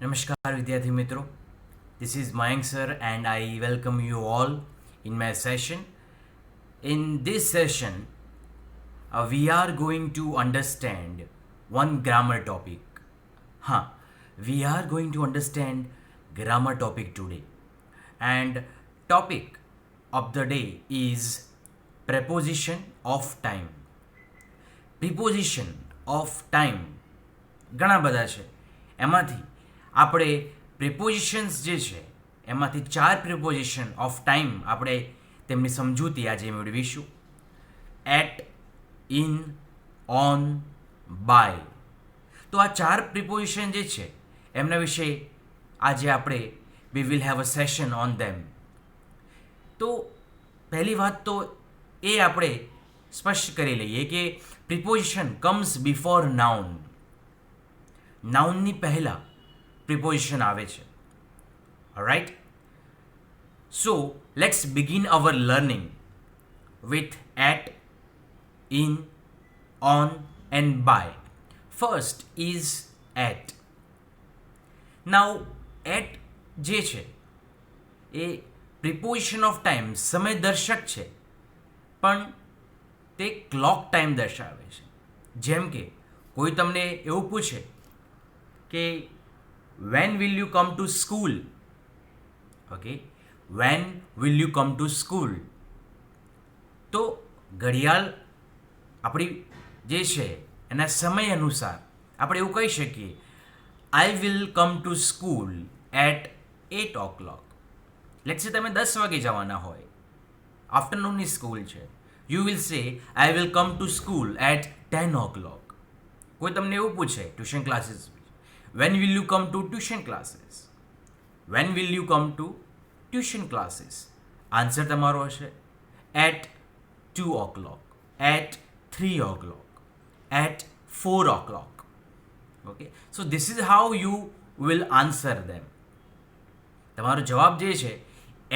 નમસ્કાર વિદ્યાર્થી મિત્રો, this is Mayank sir and I welcome you all in my session. In this session, we are going to understand one grammar topic. Huh, we are going to understand grammar topic today. And topic of the day is preposition of time. Preposition of time ઘણા બધા છે. એમાંથી આપણે પ્રિપોઝિશન્સ જે છે એમાંથી 4 preposition of time આપણે તેમની સમજૂતી આજે મેળવીશું. At, in, on, by. તો આ 4 પ્રિપોઝિશન જે છે એમના વિશે આજે આપણે we will have a session on ધેમ. તો પહેલી વાત તો એ આપણે સ્પષ્ટ કરી લઈએ કે પ્રિપોઝિશન કમ્સ બિફોર નાઉન. નાઉનની પહેલાં પ્રિપોઝિશન આવે છે. Right, so let's begin our learning with at, in, on and by. First is at. Now at જે છે એ પ્રિપોઝિશન ઓફ ટાઈમ સમયદર્શક છે, પણ તે ક્લોક ટાઈમ દર્શાવે છે. જેમ કે કોઈ તમને એવું પૂછે કે when will you come to school? Okay, when will you come to school? તો ઘડિયાળ આપણી જે છે એના સમય અનુસાર આપણે એવું કહી શકીએ I will come to school at 8 o'clock. Let's say તમે 10 વાગે જવાના હોય, આફ્ટરનૂનની સ્કૂલ છે, you will say I will come to school at 10 o'clock. કોઈ તમને એવું પૂછે tuition classes, when will you come to tuition classes? When will you come to tuition classes? Answer તમારો હશે at 2 o'clock, at 3 o'clock, at 4 o'clock. Okay, so this is how you will answer them. તમારો જવાબ જે છે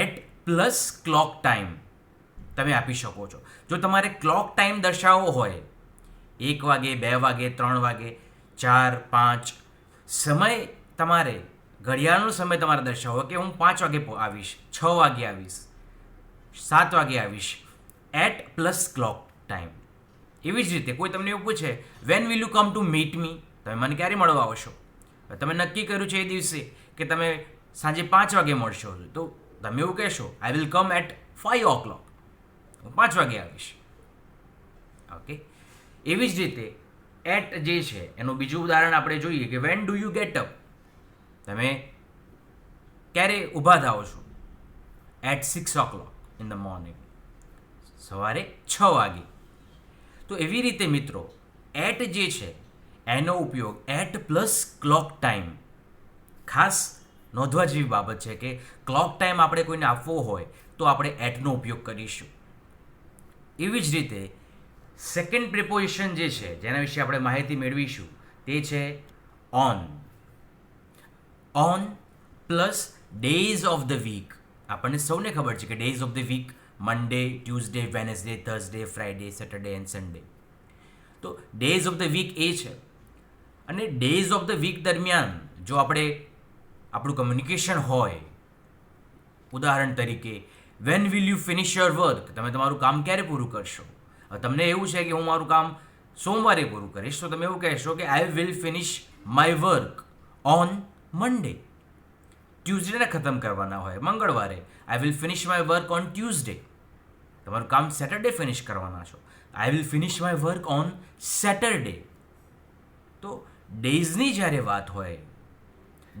eight plus clock time તમે આપી શકો છો. જો તમારે ક્લોક ટાઈમ દર્શાવવો હોય 1 વાગે, 2 વાગે, 3 વાગે, 4, 5 સમય, તમારે ઘડિયાળનો સમય તમારે દર્શાવો કે હું 5 વાગે આવીશ, 6 વાગે આવીશ, 7 વાગે આવીશ, એટ પ્લસ ક્લોક ટાઈમ. એવી જ રીતે કોઈ તમને એવું પૂછે when will you come to meet me, તમે મને ક્યારે મળવા આવશો? તમે નક્કી કર્યું છે એ દિવસે કે તમે સાંજે 5 વાગે મળશો, તો તમે એવું કહેશો આઈ વિલ કમ એટ 5 o'clock, હું 5 વાગે આવીશ. ઓકે, એવી જ રીતે એટ જે છે એનું બીજું ઉદાહરણ આપણે જોઈએ કે when do you get up, તમે ક્યારે ઊભા થાઓ છો? At 6 o'clock in the morning, સવારે 6 વાગે. તો એવી રીતે મિત્રો એટ જે છે એનો ઉપયોગ એટ પ્લસ ક્લોક ટાઈમ, ખાસ નોંધવા જેવી બાબત છે કે ક્લોક ટાઈમ આપણે કોઈને આપવો હોય તો આપણે એટનો ઉપયોગ કરીશું. એવી જ રીતે સેકન્ડ પ્રિપોઝિશન જે છે જેના વિશે આપણે માહિતી મેળવીશું તે છે on. On plus days of the week. આપણને સૌને ખબર છે કે days of the week Monday, Tuesday, Wednesday, Thursday, Friday, Saturday and Sunday. તો ડેઝ ઓફ ધ વીક એ છે, અને ડેઝ ઓફ ધ વીક દરમિયાન જો આપણું કમ્યુનિકેશન હોય, ઉદાહરણ તરીકે van will you finish your work, તમે તમારું કામ ક્યારે પૂરું કરશો? તમને એવું છે કે હું મારું કામ સોમવારે પૂરું કરીશ, તો તમે એવું કહેશો કે I will finish my work on Monday. ટ્યુઝડેને ખતમ કરવાના હોય મંગળવારે, I will finish my work on Tuesday. તમારું કામ સેટરડે ફિનિશ કરવાના છો, I will finish my work on Saturday. તો ડેઝની જ્યારે વાત હોય,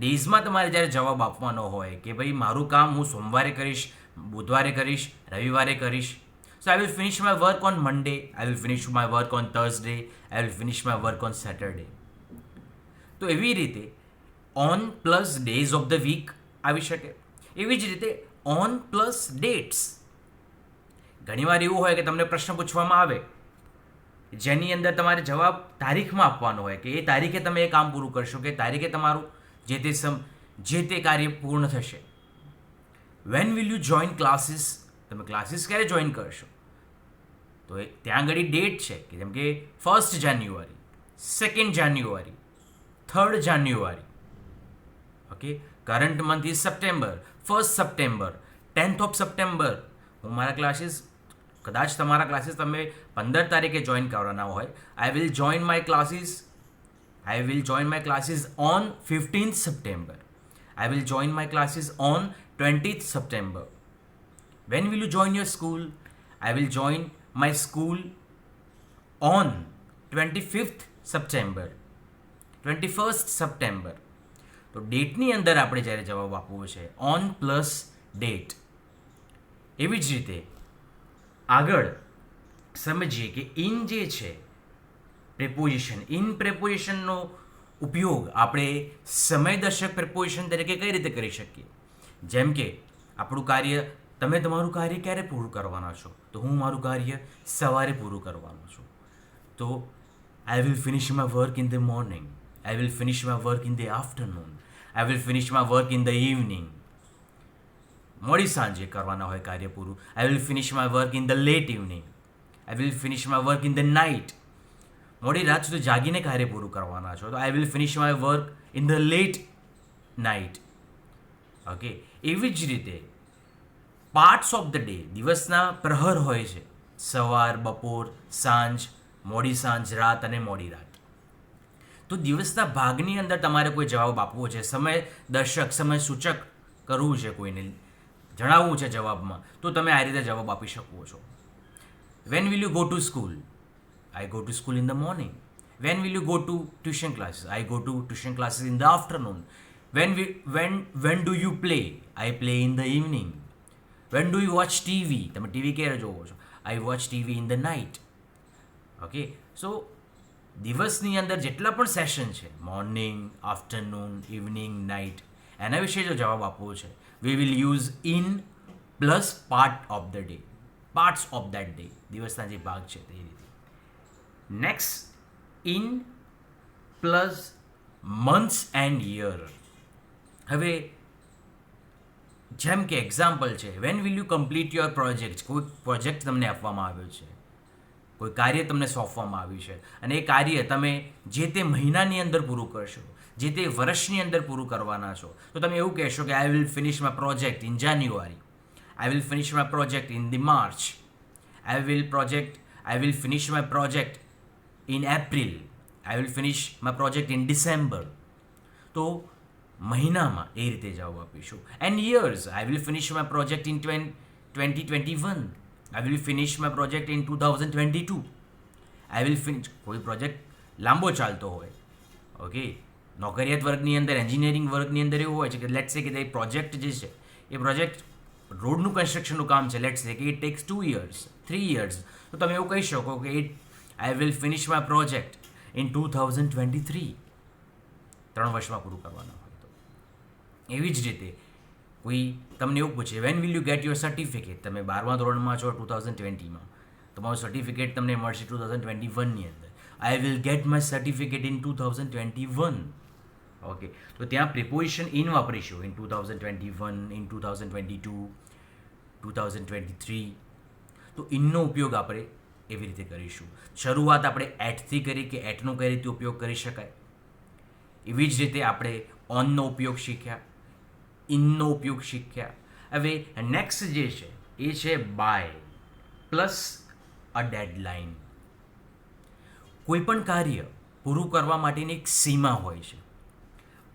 ડેઝમાં તમારે જ્યારે જવાબ આપવાનો હોય કે ભાઈ મારું કામ હું સોમવારે કરીશ, બુધવારે કરીશ, રવિવારે કરીશ, so I will finish my work on Monday, I will finish my work on Thursday, I will finish my work on Saturday. તો એવી રીતે on plus days of the week આવી શકે. એવી જ રીતે ઓન પ્લસ ડેટ્સ. ઘણીવાર એવું હોય કે તમને પ્રશ્ન પૂછવામાં આવે જેની અંદર તમારે જવાબ તારીખમાં આપવાનો હોય કે એ તારીખે તમે એ કામ પૂરું કરશો, કે તારીખે તમારું જે તે કાર્ય પૂર્ણ થશે. Van will you join classes, તમે ક્લાસીસ ક્યારે જોઈન કરશો? તો ત્યાં આગળ ડેટ છે કે જેમ કે 1st January, 2nd January, 3rd January. Okay, current month is September, 1st September, 10th of September. હું મારા ક્લાસીસ, કદાચ તમારા ક્લાસીસ તમે 15 તારીખે જોઈન કરવાના હોય, I will join my classes on 15th September. I will join my classes on 20th September. When will you join your school? I will join my school on 25th September, 21st September. તો ડેટની અંદર આપણે જ્યારે જવાબ આપવો છે on plus date. એવી જ રીતે આગળ સમજીએ કે ઇન જે છે પ્રેપોઝિશન, ઇન પ્રેપોઝિશનનો ઉપયોગ આપણે સમયદર્શક પ્રેપોઝિશન તરીકે કઈ રીતે કરી શકીએ? જેમ કે આપણું કાર્ય, તમે તમારું કાર્ય ક્યારે પૂરું કરવાના છો? તો હું મારું કાર્ય સવારે પૂરું કરવાનો છું. તો I will finish my work in the morning, I will finish my work in the afternoon, I will finish my work in the evening. મોડી સાંજે કરવાના હોય કાર્ય પૂરું, I will finish my work in the late evening, I will finish my work in the night. મોડી રાત સુધી જાગીને કાર્ય પૂરું કરવાના છો તો I will finish my work in the late night. Okay, એવી જ રીતે પાર્ટ્સ ઓફ ધ ડે, દિવસના પ્રહર હોય છે, સવાર, બપોર, સાંજ, મોડી સાંજ, રાત અને મોડી રાત. તો દિવસના ભાગની અંદર તમારે કોઈ જવાબ આપવો છે, સમય દર્શક, સમય સૂચક કરવું છે, કોઈને જણાવવું છે જવાબમાં, તો તમે આ રીતે જવાબ આપી શકો છો. Van will you go to school? I go to school in the morning. When will you go to tuition classes? I go to tuition classes in the afternoon. When do you play? I play in the evening. When do you watch TV? તમે TV ક્યારે જોવો છો? I watch TV in the night. Okay, so દિવસની અંદર જેટલા પણ session છે, morning, afternoon, evening, night, એના વિશે જો જવાબ આપવો છે, we will use in plus part of the day, parts of that day, દિવસના જે ભાગ છે તે રીતે. Next, in plus months and year. હવે જેમ કે એક્ઝામ્પલ છે, van will you complete your project? કોઈ પ્રોજેક્ટ તમને આપવામાં આવ્યો છે, કોઈ કાર્ય તમને સોંપવામાં આવ્યું છે અને એ કાર્ય તમે જે તે મહિનાની અંદર પૂરું કરશો, જે તે વર્ષની અંદર પૂરું કરવાના છો, તો તમે એવું કહેશો કે I will finish my project in January, I will finish my project in the March, I will finish my project in April, I will finish my project in December. તો મહિનામાં એ રીતે જવાબ આપીશું. And years, I will finish my project in 2021, I will finish my project in 2022, I will finish. કોઈ project લાંબો ચાલતો હોય, okay, નોકરિયાત વર્ગની અંદર, એન્જિનિયરિંગ વર્ગની અંદર એવું હોય છે કે લેટ્સ સે કે એ પ્રોજેક્ટ જે છે, એ પ્રોજેક્ટ રોડનું કન્સ્ટ્રક્શનનું કામ છે, લેટ્સ સે કે ઇટ ટેક્સ 2 years, 3 years, તો તમે એવું કહી શકો કે I will finish my project in 2023. 3 વર્ષમાં પૂરું કરવાના હોય તો. એવી જ રીતે કોઈ તમને એવું પૂછે, when will you get your certificate? તમે 12મા ધોરણમાં છો 2020માં, તમારું સર્ટિફિકેટ તમને મળશે 2021ની અંદર. I will get my certificate in 2021. Okay, તો ત્યાં પ્રિપોઝિશન ઇન વાપરીશું, ઇન 2021, ઇન 2022, 2023. તો ઇનનો ઉપયોગ આપણે એવી રીતે કરીશું. શરૂઆત આપણે એટથી કરી કે એટનો કઈ રીતે ઉપયોગ કરી શકાય. એવી જ રીતે આપણે ઓનનો ઉપયોગ શીખ્યા, ઇનનો ઉપયોગ શીખ્યા. હવે નેક્સ્ટ જે છે એ છે બાય પ્લસ અ ડેડલાઇન. કોઈ પણ કાર્ય પૂરું કરવા માટેની એક સીમા હોય છે,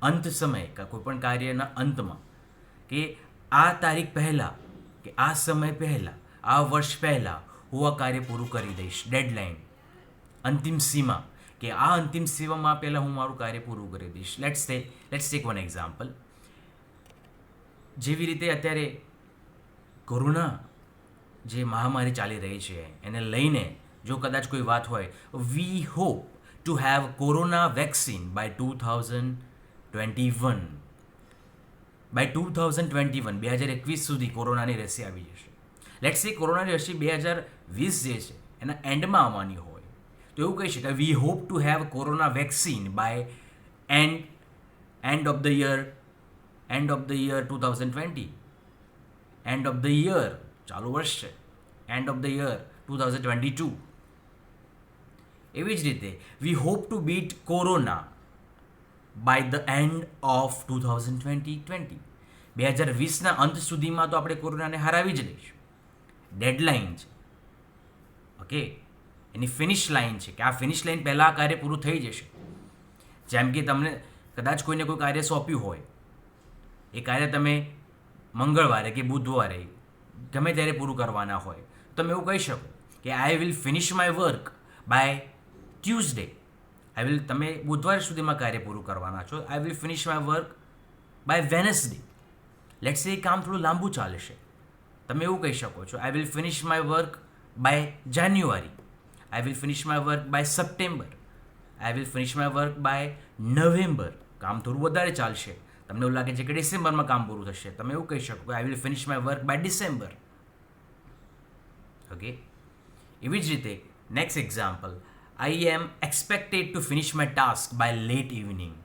અંત સમય, કોઈ પણ કાર્યના અંતમાં, કે આ તારીખ પહેલાં કે આ સમય પહેલાં, આ વર્ષ પહેલાં હું આ કાર્ય પૂરું કરી દઈશ. ડેડલાઇન, અંતિમ સીમા, કે આ અંતિમ સીમામાં પહેલાં હું મારું કાર્ય પૂરું કરી દઈશ. Let's take one example. જેવી રીતે અત્યારે કોરોના જે મહામારી ચાલી રહી છે એને લઈને જો કદાચ કોઈ વાત હોય, we hope to have corona vaccine by 2021. By 2021 સુધી કોરોનાની રસી આવી જશે. લેટ્સ સે કોરોનાની રસી 2020 જે છે એના એન્ડમાં આવવાની હોય, તો એવું કહી શકાય we hope to have corona vaccine by end of the year 2020. End of the year, ચાલુ વર્ષ છે, એન્ડ ઓફ ધ યર 2022. એવી જ રીતે we hope to beat corona by the end of 2020. 2020ના અંત સુધીમાં તો આપણે કોરોનાને હરાવી જ લઈશું. ડેડલાઇન છે, ઓકે, એની ફિનિશ લાઇન છે કે આ ફિનિશ લાઇન પહેલાં આ કાર્ય પૂરું થઈ જશે. જેમ કે તમને કદાચ કોઈને કોઈ કાર્ય સોંપ્યું હોય, એ કાર્ય તમે મંગળવારે કે બુધવારે ગમે ત્યારે પૂરું કરવાના હોય, તમે એવું કહી શકો કે I will finish my work by Tuesday. તમે બુધવાર સુધીમાં કાર્ય પૂરું કરવાના છો. I will finish my work by Wednesday. Let's say એ કામ થોડું લાંબુ ચાલશે, તમે એવું કહી શકો છો I will finish my work by January. I will finish my work by September. I will finish my work by November. કામ થોડું વધારે ચાલશે, તમને એવું લાગે છે કે ડિસેમ્બરમાં કામ પૂરું થશે, તમે એવું કહી શકો કે I will finish my work by December. Okay, એવી જ રીતે next example, I am expected to finish my task by late evening.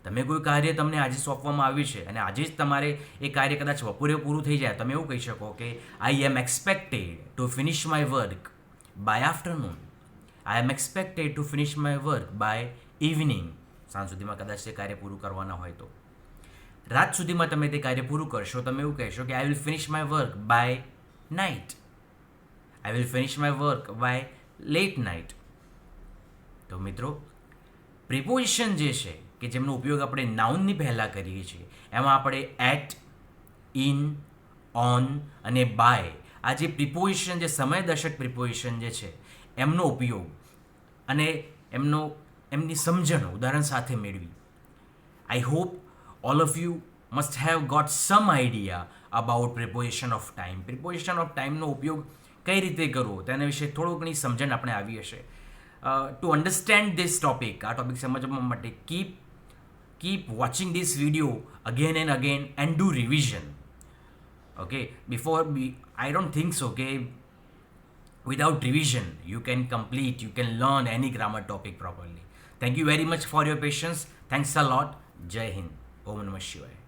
તમે કોઈ કાર્ય તમને આજે સોંપવામાં આવ્યું છે અને આજે જ તમારે એ કાર્ય કદાચ બપોરે પૂરું થઈ જાય, તમે એવું કહી શકો કે I am expected to finish my work by afternoon. I am expected to finish my work by evening. સાંજ સુધીમાં કદાચ તે કાર્ય પૂરું કરવાના હોય તો રાત સુધીમાં તમે તે કાર્ય પૂરું કરશો, તમે એવું કહેશો કે I will finish my work by night. I will finish my work by late night. તો મિત્રો, પ્રિપોઝિશન જે છે કે જેમનો ઉપયોગ આપણે નાઉનની પહેલાં કરીએ છીએ, એમાં આપણે એટ, ઇન, ઓન અને બાય, આ જે પ્રિપોઝિશન, જે સમયદર્શક પ્રિપોઝિશન જે છે, એમનો ઉપયોગ અને એમની સમજણ ઉદાહરણ સાથે મેળવી. I hope all of you must have got some idea about preposition of time. Preposition of time નો ઉપયોગ કઈ રીતે કરવો તેના વિશે થોડો ઘણી સમજણ આપણે આવી હશે. To understand this topic, આ ટોપિક સમજવા માટે keep watching this video again and again and do revision. Okay, I don't think so okay, without revision you can learn any grammar topic properly. Thank you very much for your patience. Thanks a lot. Jai Hind. Om Namah Shivaya.